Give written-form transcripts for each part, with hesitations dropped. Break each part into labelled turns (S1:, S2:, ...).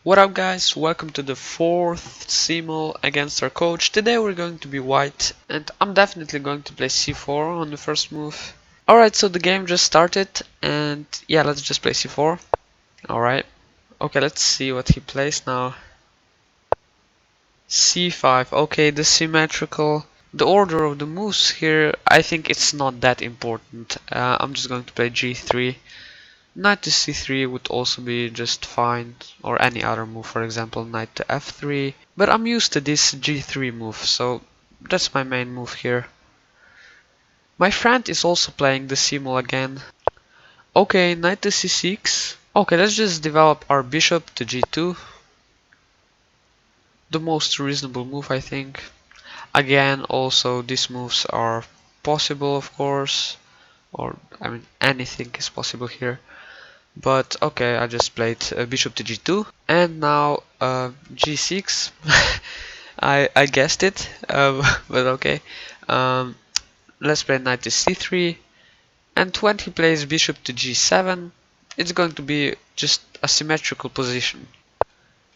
S1: What up guys, welcome to the fourth Simul against our coach. Today we're going to be white and I'm definitely going to play c4 on the first move. Alright, so the game just started and yeah, let's just play c4. Alright, okay, let's see what he plays now. c5, okay, the symmetrical. The order of the moves here, I think it's not that important. I'm just going to play g3. Knight to c3 would also be just fine, or any other move, for example knight to f3, but I'm used to this g3 move, so that's my main move here. My friend is also playing the Simul again. Okay, knight to c6. Okay, let's just develop our bishop to g2. The most reasonable move, I think. Again, also these moves are possible, of course, or I mean anything is possible here. But okay, I just played bishop to g2 and now g6. I guessed it, but okay. Um, let's play knight to c3, and when he plays bishop to g7, it's going to be just a symmetrical position.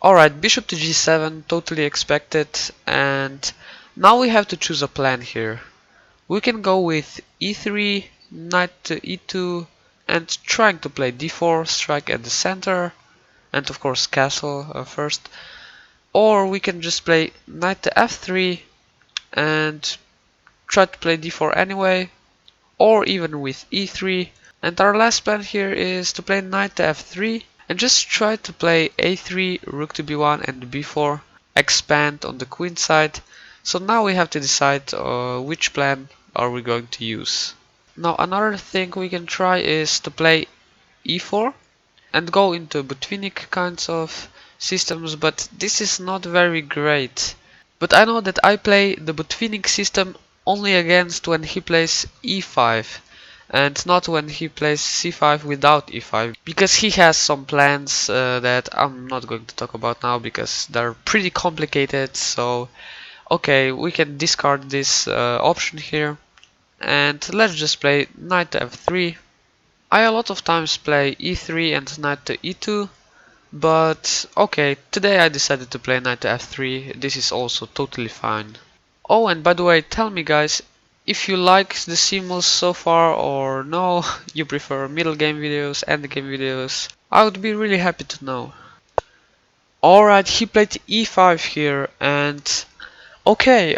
S1: Alright, bishop to g7, totally expected, and now we have to choose a plan here. We can go with e3, knight to e2, and trying to play d4, strike at the center, and of course castle first. Or we can just play knight to f3 and try to play d4 anyway, or even with e3. And our last plan here is to play knight to f3 and just try to play a3, rook to b1 and b4, expand on the queen side. So now we have to decide which plan are we going to use. Now another thing we can try is to play e4 and go into Botvinnik kinds of systems, but this is not very great. But I know that I play the Botvinnik system only against when he plays e5 and not when he plays c5 without e5, because he has some plans that I'm not going to talk about now because they're pretty complicated. So okay, we can discard this option here and let's just play knight to f3. I a lot of times play e3 and knight to e2, but okay, today I decided to play knight to f3. This is also totally fine. Oh, and by the way, tell me guys, if you like the simuls so far or no, you prefer middle game videos, end game videos. I would be really happy to know. Alright, he played e5 here and okay,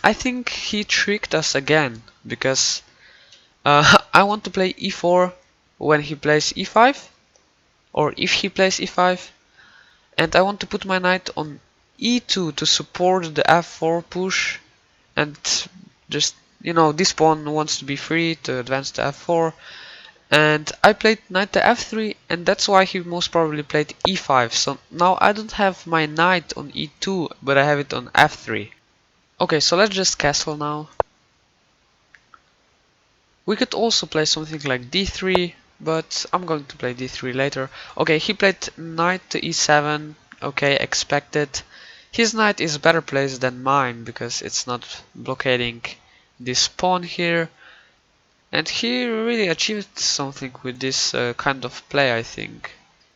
S1: I think he tricked us again because I want to play e4 when he plays e5, or if he plays e5, and I want to put my knight on e2 to support the f4 push, and just, you know, this pawn wants to be free to advance to f4, and I played knight to f3, and that's why he most probably played e5. So now I don't have my knight on e2, but I have it on f3. Okay, so let's just castle now. We could also play something like d3, but I'm going to play d3 later. Okay, he played knight to e7. Okay, expected. His knight is better placed than mine because it's not blockading this pawn here. And he really achieved something with this kind of play, I think.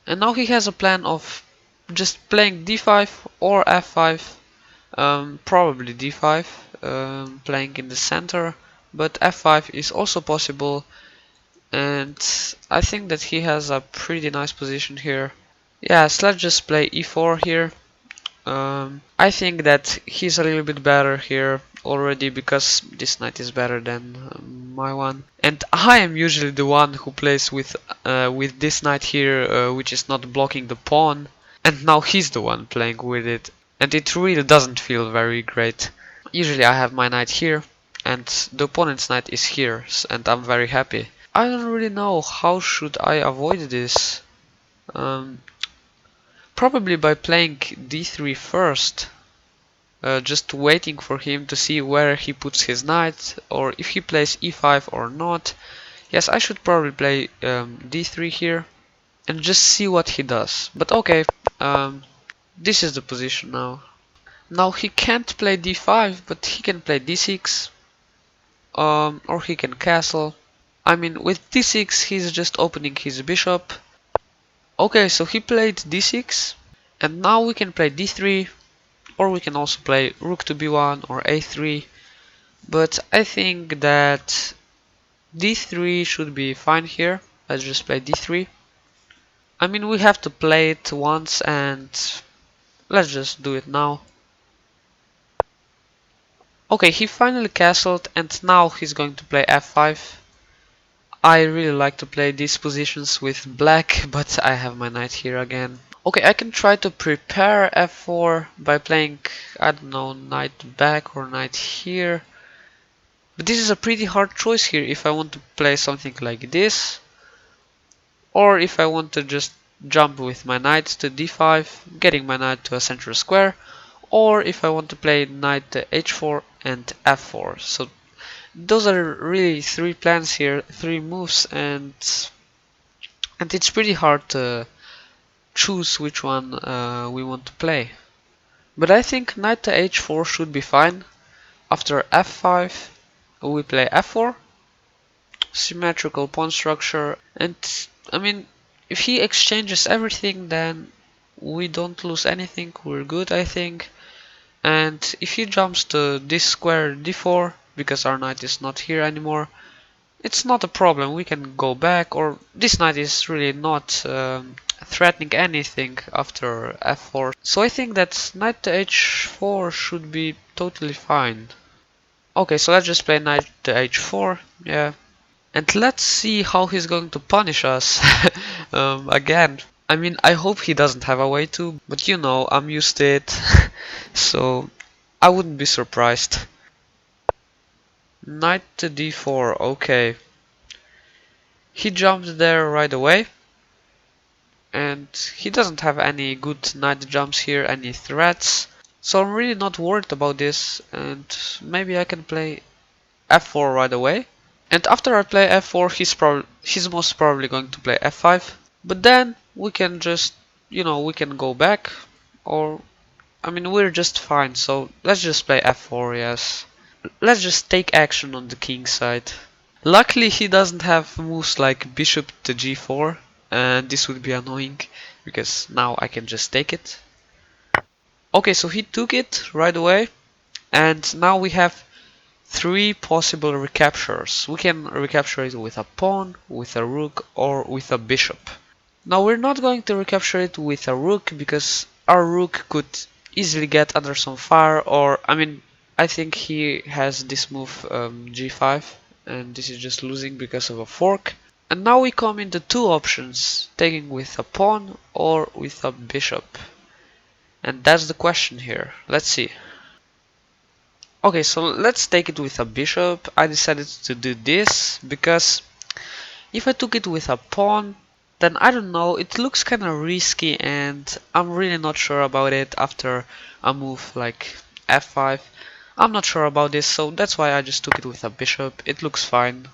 S1: And now he has a plan of just playing d5 or f5. Probably d5, playing in the center, but f5 is also possible, and I think that he has a pretty nice position here. Yes, let's just play e4 here. I think that he's a little bit better here already because this knight is better than my one, and I am usually the one who plays with this knight here, which is not blocking the pawn, and now he's the one playing with it, and it really doesn't feel very great. Usually I have my knight here and the opponent's knight is here, and I'm very happy. I don't really know how should I avoid this. Um, Probably by playing d3 first, just waiting for him to see where he puts his knight, or if he plays e5 or not. Yes, I should probably play d3 here and just see what he does. But okay, this is the position now. Now he can't play d5, but he can play d6, or he can castle. I mean, with d6 he's just opening his bishop. Okay, so he played d6, And now we can play d3, or we can also play rook to b1 or a3. But I think that d3 should be fine here. Let's just play d3. I mean, we have to play it once, and let's just do it now. Okay, he finally castled, and now he's going to play f5. I really like to play these positions with black, but I have my knight here again. Okay, I can try to prepare f4 by playing, I don't know, knight back or knight here. But this is a pretty hard choice here if I want to play something like this, or if I want to just jump with my knight to d5, getting my knight to a central square, or if I want to play knight to h4 and f4. So those are really three plans here, three moves, and it's pretty hard to choose which one we want to play. But I think knight to h4 should be fine. After f5 we play f4, symmetrical pawn structure, and I mean, if he exchanges everything, then we don't lose anything, we're good I think. And if he jumps to this square d4, because our knight is not here anymore, it's not a problem, we can go back, or this knight is really not threatening anything after f4. So I think that knight to h4 should be totally fine. Okay, so let's just play knight to h4, yeah. And let's see how he's going to punish us again. I mean, I hope he doesn't have a way to, but you know, I'm used to it, so I wouldn't be surprised. Knight to d4, okay. He jumped there right away, and he doesn't have any good knight jumps here, any threats. So I'm really not worried about this, and maybe I can play f4 right away. And after I play f4, he's most probably going to play f5. But then we can just, you know, we can go back, or I mean, we're just fine. So let's just play f4, yes. Let's just take action on the king side. Luckily, he doesn't have moves like bishop to g4, and this would be annoying because now I can just take it. Okay, so he took it right away, and now we have three possible recaptures. We can recapture it with a pawn, with a rook, or with a bishop. Now we're not going to recapture it with a rook because our rook could easily get under some fire, or I mean, I think he has this move g5, and this is just losing because of a fork. And now we come into two options, taking with a pawn or with a bishop. And that's the question here. Let's see. Okay, so let's take it with a bishop. I decided to do this because if I took it with a pawn, then I don't know, it looks kind of risky and I'm really not sure about it after a move like f5. I'm not sure about this, so that's why I just took it with a bishop. It looks fine.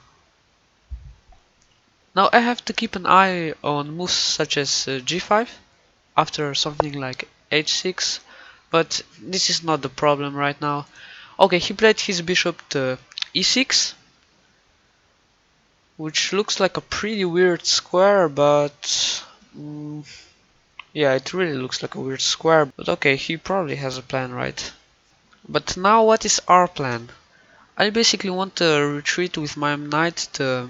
S1: Now I have to keep an eye on moves such as g5 after something like h6, but this is not the problem right now. Okay, he played his bishop to e6, which looks like a pretty weird square, but yeah, it really looks like a weird square. But okay, he probably has a plan, right? But now what is our plan? I basically want to retreat with my knight to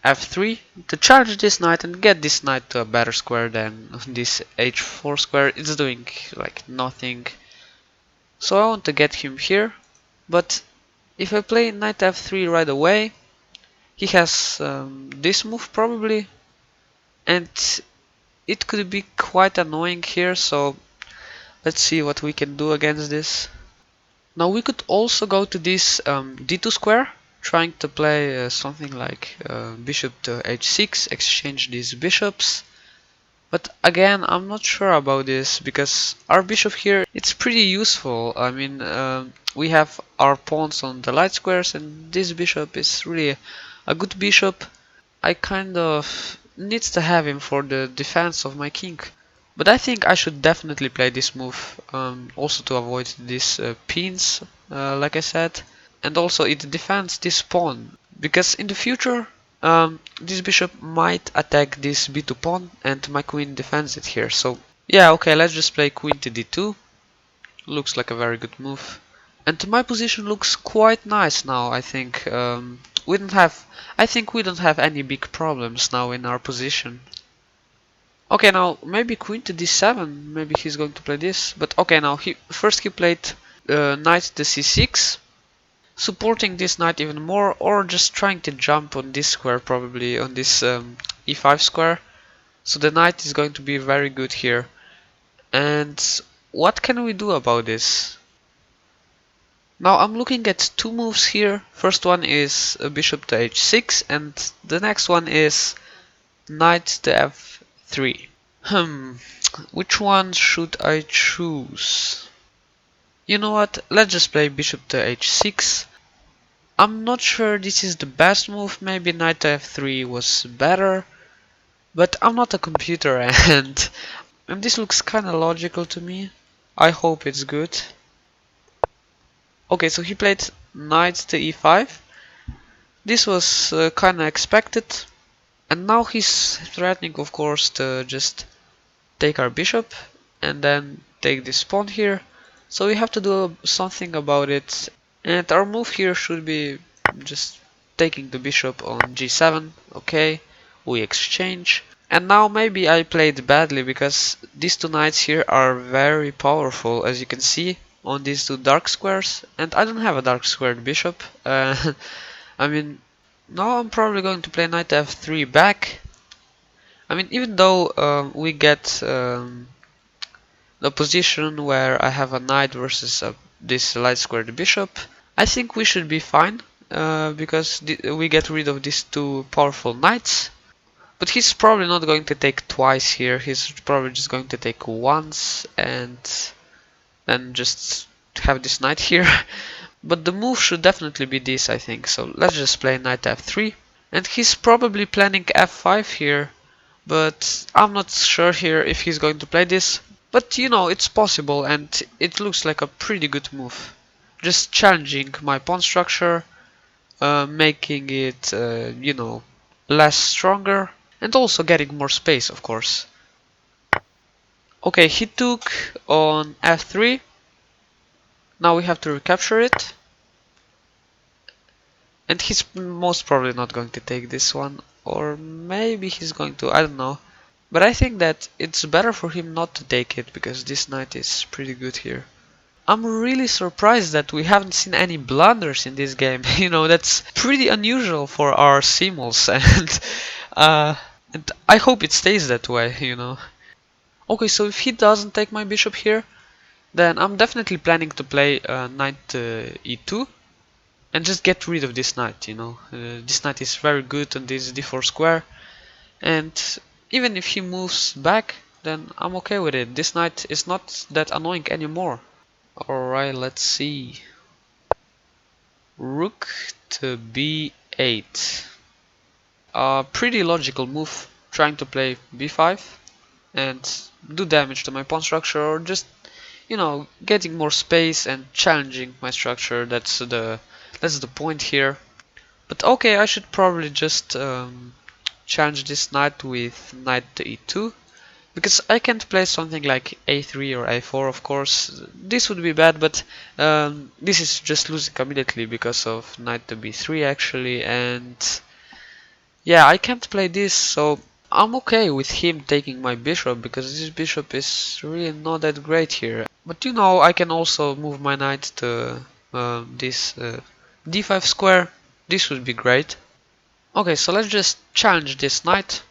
S1: f3 to charge this knight and get this knight to a better square than this h4 square. It's doing like nothing. So I want to get him here, but if I play knight f3 right away, he has this move probably, and it could be quite annoying here, so let's see what we can do against this. Now we could also go to this d2 square, trying to play something like bishop to h6, exchange these bishops. But again, I'm not sure about this because our bishop here, it's pretty useful. I mean, we have our pawns on the light squares, and this bishop is really a good bishop. I kind of needs to have him for the defense of my king. But I think I should definitely play this move, also to avoid these pins, like I said. And also it defends this pawn, because in the future this bishop might attack this b2 pawn and my queen defends it here. So Yeah, okay, let's just play queen to d2. Looks like a very good move. And my position looks quite nice now, I think. We don't have, I think we don't have any big problems now in our position. Okay, now maybe queen to d7. Maybe he's going to play this. But okay, now he played knight to c6, supporting this knight even more, or just trying to jump on this square, probably on this e5 square. So the knight is going to be very good here. And what can we do about this? Now I'm looking at two moves here. First one is bishop to h6, and the next one is knight to f3. Which one should I choose? You know what? Let's just play bishop to h6. I'm not sure this is the best move. Maybe knight to f3 was better, but I'm not a computer and this looks kind of logical to me. I hope it's good. Okay, so he played knight to e5. This was kind of expected. And now he's threatening, of course, to just take our bishop and then take this pawn here. So we have to do something about it. And our move here should be just taking the bishop on g7. Okay, we exchange. And now maybe I played badly because these two knights here are very powerful, as you can see on these two dark squares. And I don't have a dark squared bishop. I mean, now I'm probably going to play knight f3 back. I mean, even though we get the position where I have a knight versus this light squared bishop, I think we should be fine because we get rid of these two powerful knights. But he's probably not going to take twice here. He's probably just going to take once and then just have this knight here. But the move should definitely be this, I think. So let's just play knight f3. And he's probably planning f5 here, but I'm not sure here if he's going to play this. But you know, it's possible and it looks like a pretty good move. Just challenging my pawn structure, making it, you know, less stronger, and also getting more space, of course. Okay, he took on f3. Now we have to recapture it. And he's most probably not going to take this one, or maybe he's going to, I don't know. But I think that it's better for him not to take it, because this knight is pretty good here. I'm really surprised that we haven't seen any blunders in this game. You know, that's pretty unusual for our Simuls, and I hope it stays that way, you know. Okay, so if he doesn't take my bishop here, then I'm definitely planning to play knight e2 and just get rid of this knight, you know. This knight is very good on this d4 square, and even if he moves back, then I'm okay with it. This knight is not that annoying anymore. Alright, let's see. Rook to b8. A pretty logical move, trying to play b5 and do damage to my pawn structure, or just, you know, getting more space and challenging my structure. That's the point here. But okay, I should probably just challenge this knight with knight to e2. Because I can't play something like a3 or a4, of course. This would be bad, but this is just losing immediately because of knight to b3 actually, and yeah, I can't play this, so I'm okay with him taking my bishop, because this bishop is really not that great here. But you know, I can also move my knight to this d5 square. This would be great. Okay, so let's just challenge this knight.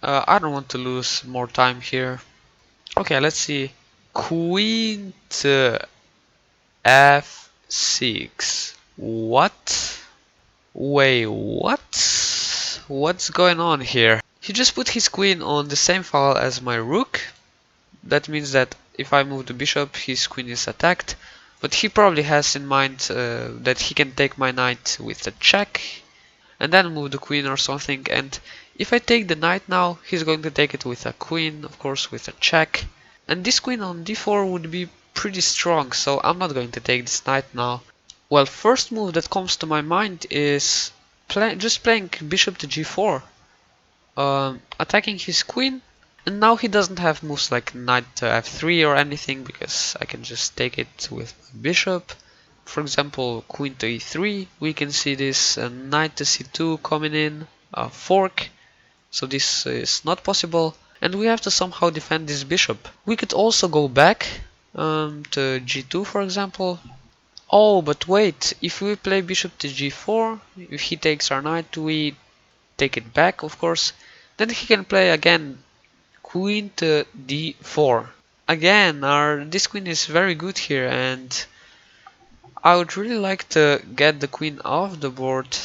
S1: I don't want to lose more time here. Okay, let's see. Queen to f6. What? Wait, what? What's going on here? He just put his queen on the same file as my rook. That means that if I move the bishop, his queen is attacked. But he probably has in mind that he can take my knight with a check and then move the queen or something. And if I take the knight now, he's going to take it with a queen, of course, with a check. And this queen on d4 would be pretty strong, so I'm not going to take this knight now. Well, first move that comes to my mind is just playing bishop to g4, attacking his queen, And now he doesn't have moves like knight to f3 or anything, because I can just take it with my bishop. For example, queen to e3, we can see this knight to c2 coming in, a fork, so this is not possible. And we have to somehow defend this bishop. We could also go back to g2, for example. Oh, but wait, if we play bishop to g4, if he takes our knight, we take it back, of course. Then he can play again queen to d4. Again, this queen is very good here, and I would really like to get the queen off the board.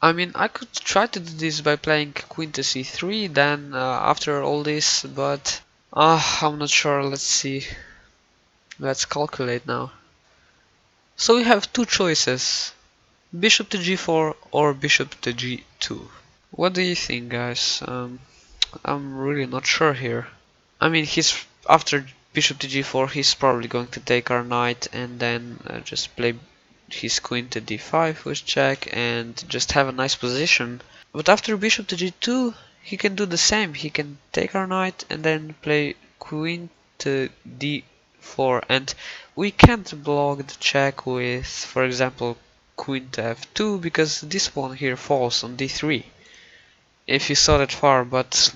S1: I mean, I could try to do this by playing queen to c3 then after all this, but I'm not sure. Let's see. Let's calculate now. So we have two choices. Bishop to g4 or bishop to g2. What do you think, guys? I'm really not sure here. I mean, he's after bishop to g4, he's probably going to take our knight and then just play his queen to d5 with check and just have a nice position. But after bishop to g2, he can do the same. He can take our knight and then play queen to d4, and we can't block the check with, for example, queen to f2, because this pawn here falls on d3. If you saw that far, but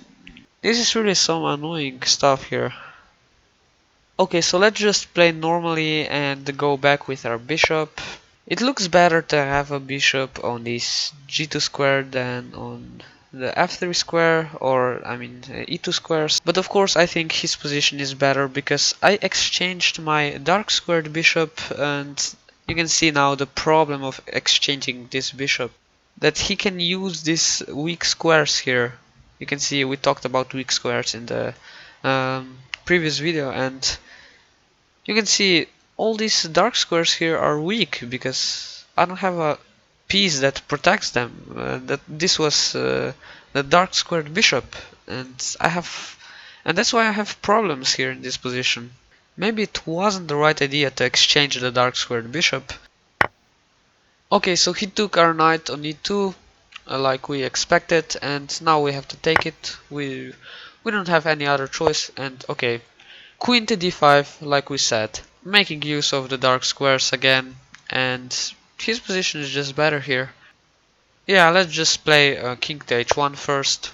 S1: this is really some annoying stuff here. Okay, so let's just play normally and go back with our bishop. It looks better to have a bishop on this g2 square than on the f3 square, or I mean e2 squares. But of course I think his position is better because I exchanged my dark squared bishop, and you can see now the problem of exchanging this bishop. That he can use these weak squares here. You can see we talked about weak squares in the previous video, and you can see all these dark squares here are weak because I don't have a piece that protects them. That this was the dark squared bishop, and that's why I have problems here in this position. Maybe it wasn't the right idea to exchange the dark squared bishop. Okay, so he took our knight on e2 like we expected, and now we have to take it. We don't have any other choice, and okay, queen to d5 like we said, making use of the dark squares again, and his position is just better here. Yeah, let's just play king to h1 first.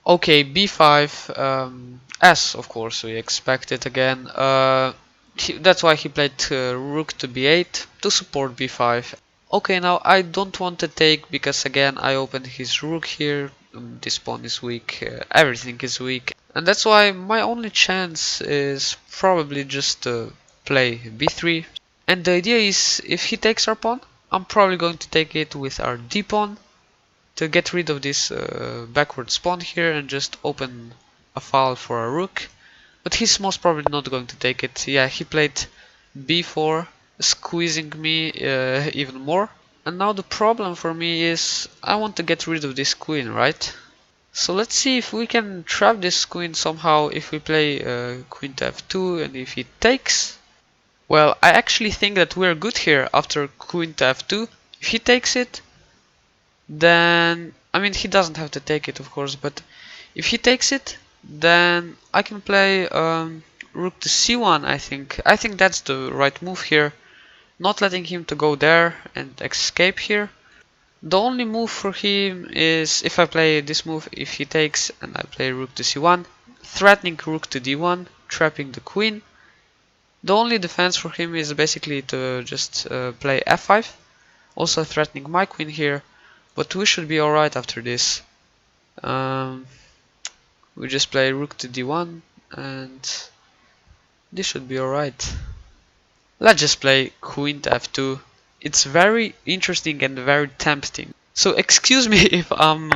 S1: Okay, b5, as of course we expected again. That's why he played rook to b8 to support b5. Okay, now I don't want to take because again I opened his rook here. This pawn is weak, everything is weak, and that's why my only chance is probably just to play b3. And the idea is, if he takes our pawn, I'm probably going to take it with our d pawn to get rid of this backwards pawn here and just open a file for our rook. But he's most probably not going to take it. Yeah, he played b4, squeezing me even more. And now the problem for me is I want to get rid of this queen, right? So let's see if we can trap this queen somehow if we play queen to f2, and if he takes. Well, I actually think that we're good here after queen to f2. If he takes it, then I mean he doesn't have to take it of course, but if he takes it, then I can play rook to c1. I think that's the right move here, not letting him to go there and escape here. The only move for him is if I play this move, if he takes and I play rook to c1, threatening rook to d1, trapping the queen. The only defense for him is basically to just play f5, also threatening my queen here, but we should be alright after this. We just play rook to d1 and this should be alright. Let's just play queen to f2. It's very interesting and very tempting. So excuse me if I'm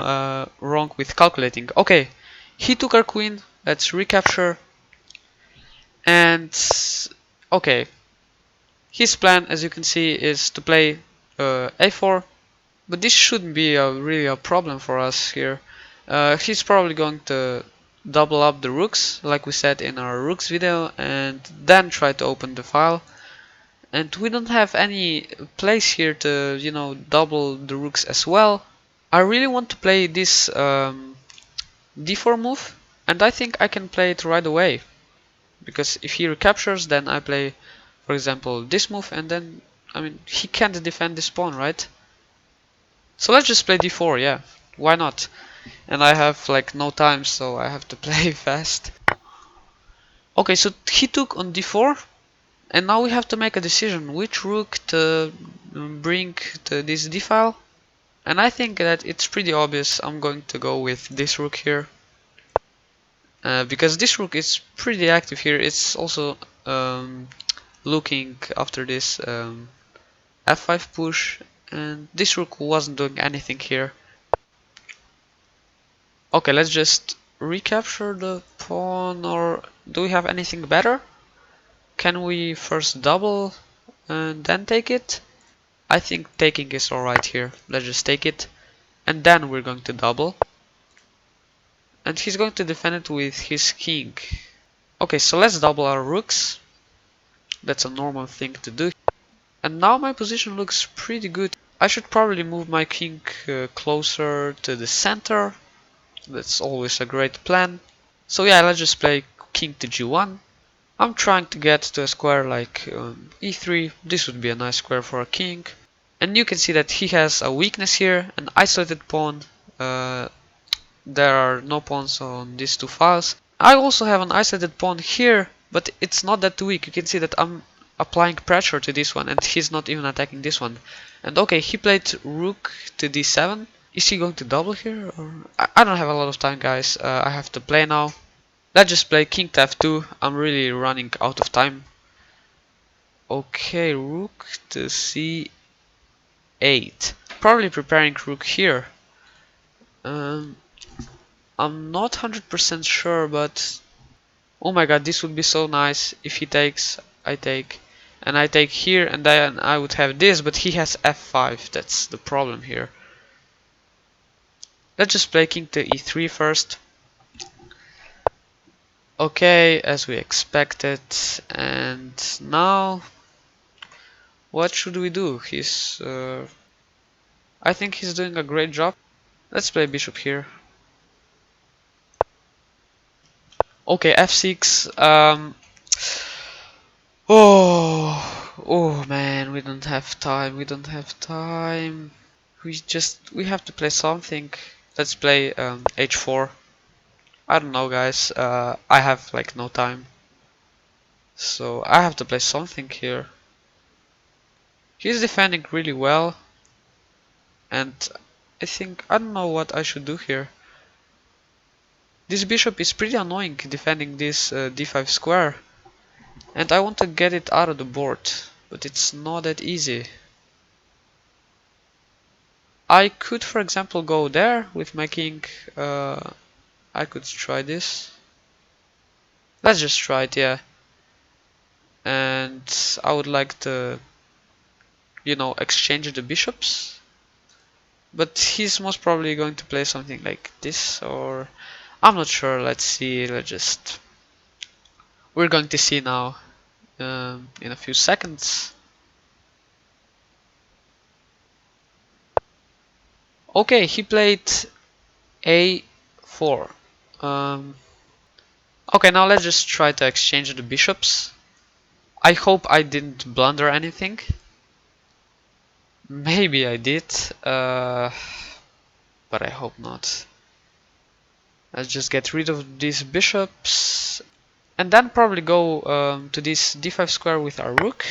S1: wrong with calculating. Okay, he took our queen. Let's recapture. And okay, his plan, as you can see, is to play a4. But this shouldn't be really a problem for us here. He's probably going to double up the rooks, like we said in our rooks video, and then try to open the file. And we don't have any place here to, you know, double the rooks as well. I really want to play this d4 move, And I think I can play it right away. Because if he recaptures, then I play, for example, this move, and then, I mean, he can't defend this pawn, right? So let's just play d4, yeah. Why not? And I have like no time, so I have to play fast. Okay, so he took on d4, and now we have to make a decision which rook to bring to this d file. And I think that it's pretty obvious I'm going to go with this rook here. Because this rook is pretty active here. It's also looking after this f5 push, and this rook wasn't doing anything here. Okay, let's just recapture the pawn, or do we have anything better? Can we first double and then take it? I think taking is alright here. Let's just take it, and then we're going to double. And he's going to defend it with his king. Okay, so let's double our rooks. That's a normal thing to do. And now my position looks pretty good. I should probably move my king closer to the center. That's always a great plan. So yeah, let's just play king to g1. I'm trying to get to a square like e3. This would be a nice square for a king. And you can see that he has a weakness here, an isolated pawn. There are no pawns on these two files. I also have an isolated pawn here, but it's not that weak. You can see that I'm applying pressure to this one, and he's not even attacking this one. And okay, he played rook to d7. Is he going to double here? Or I don't have a lot of time, guys. I have to play now. Let's just play king to f2. I'm really running out of time. Okay, rook to c8. Probably preparing rook here. I'm not 100% sure, but oh my god, this would be so nice. If he takes, I take. And I take here, and then I would have this, but he has f5. That's the problem here. Let's just play king to e3 first. Okay, as we expected. And now, what should we do? I think he's doing a great job. Let's play bishop here. Okay, f6. Oh man, we don't have time. We don't have time. We have to play something. Let's play h4. I don't know, guys. I have like no time, so I have to play something here. He's defending really well, and I don't know what I should do here. This bishop is pretty annoying defending this d5 square, and I want to get it out of the board, but it's not that easy. I could, for example, go there with my king. I could try this. Let's just try it, yeah. And I would like to, exchange the bishops. But he's most probably going to play something like this, or I'm not sure. Let's see. We're going to see now in a few seconds. Okay, he played a4. Okay, now let's just try to exchange the bishops. I hope I didn't blunder anything. Maybe I did, but I hope not. Let's just get rid of these bishops, and then probably go to this d5 square with our rook.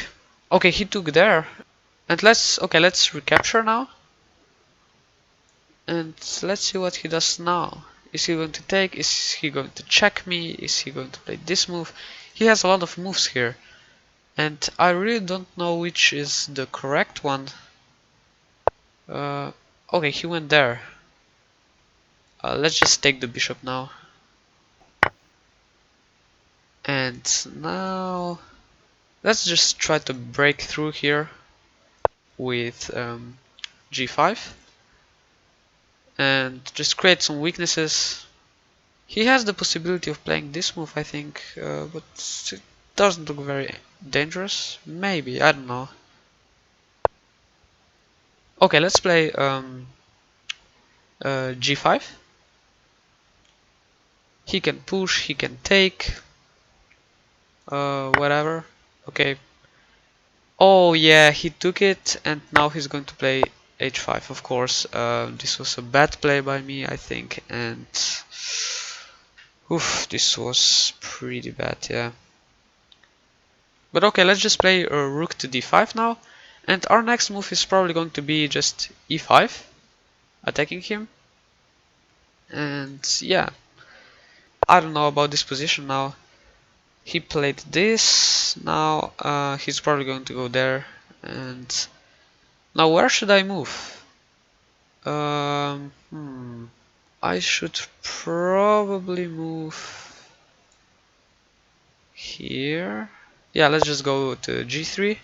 S1: Okay, he took there, and let's recapture now, and let's see what he does now. Is he going to take? Is he going to check me? Is he going to play this move? He has a lot of moves here, and I really don't know which is the correct one. Okay, he went there. Let's just take the bishop now. And now let's just try to break through here with g5 and just create some weaknesses. He has the possibility of playing this move, I think, but it doesn't look very dangerous. Maybe, I don't know. Okay, let's play g5. He can push, he can take, whatever. Okay. Oh yeah, he took it, and now he's going to play h5, of course. This was a bad play by me, I think, and oof, this was pretty bad, yeah. But okay, let's just play rook to d5 now, and our next move is probably going to be just e5, attacking him. And yeah, I don't know about this position now. He played this, now he's probably going to go there. And now where should I move? I should probably move here. Yeah, let's just go to g3.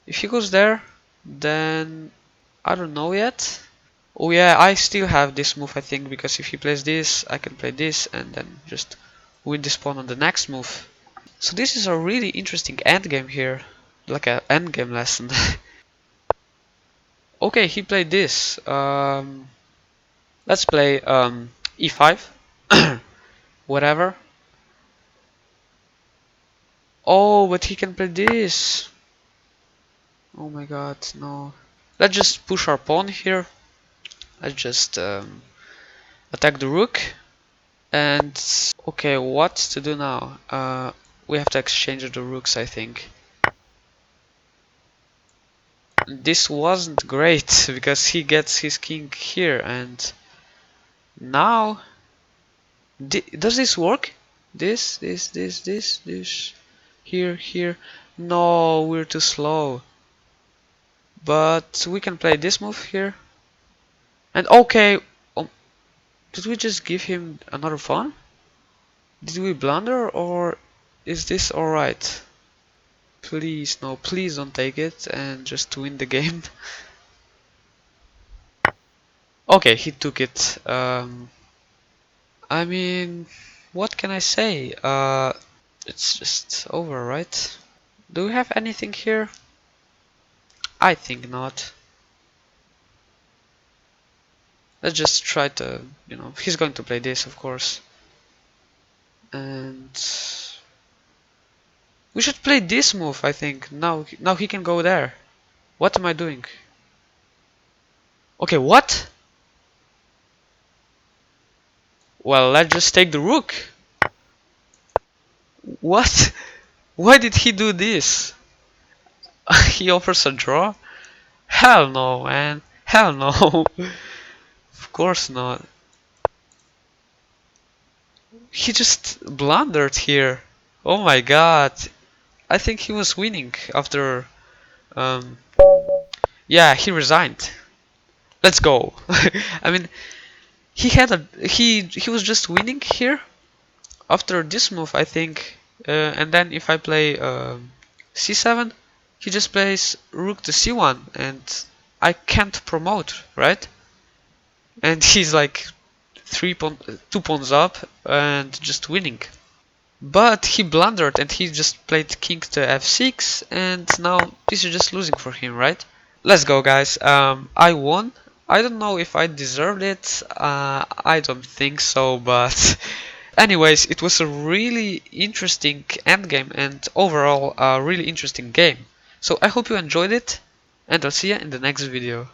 S1: If he goes there, then I don't know yet. Oh yeah, I still have this move, I think, because if he plays this, I can play this and then just win this pawn on the next move. So this is a really interesting endgame here, like an endgame lesson. Okay, he played this. Let's play e5, whatever. Oh, but he can play this. Oh my god, no. Let's just push our pawn here. Let's just attack the rook. And okay, what to do now? We have to exchange the rooks, I think. This wasn't great because he gets his king here, and now does this work? This, here. No, we're too slow. But we can play this move here. And okay, did we just give him another pawn? Did we blunder, or is this alright? Please, no, please don't take it and just win the game. Okay, he took it. I mean, what can I say? It's just over, right? Do we have anything here? I think not. Let's just try to, he's going to play this, of course. And we should play this move, I think. Now he can go there. What am I doing? Okay, what? Well, let's just take the rook. What? Why did he do this? He offers a draw? Hell no, man. Hell no. Of course not. He just blundered here. Oh my god. I think he was winning after... Um, yeah, he resigned. Let's go. I mean, he was just winning here after this move, I think. And then if I play c7, he just plays rook to c1, and I can't promote, right? And he's like 2 pawns up and just winning. But he blundered and he just played king to f6, and now this is just losing for him, right? Let's go, guys. I won. I don't know if I deserved it. I don't think so, but anyways, it was a really interesting endgame and overall a really interesting game. So I hope you enjoyed it, and I'll see you in the next video.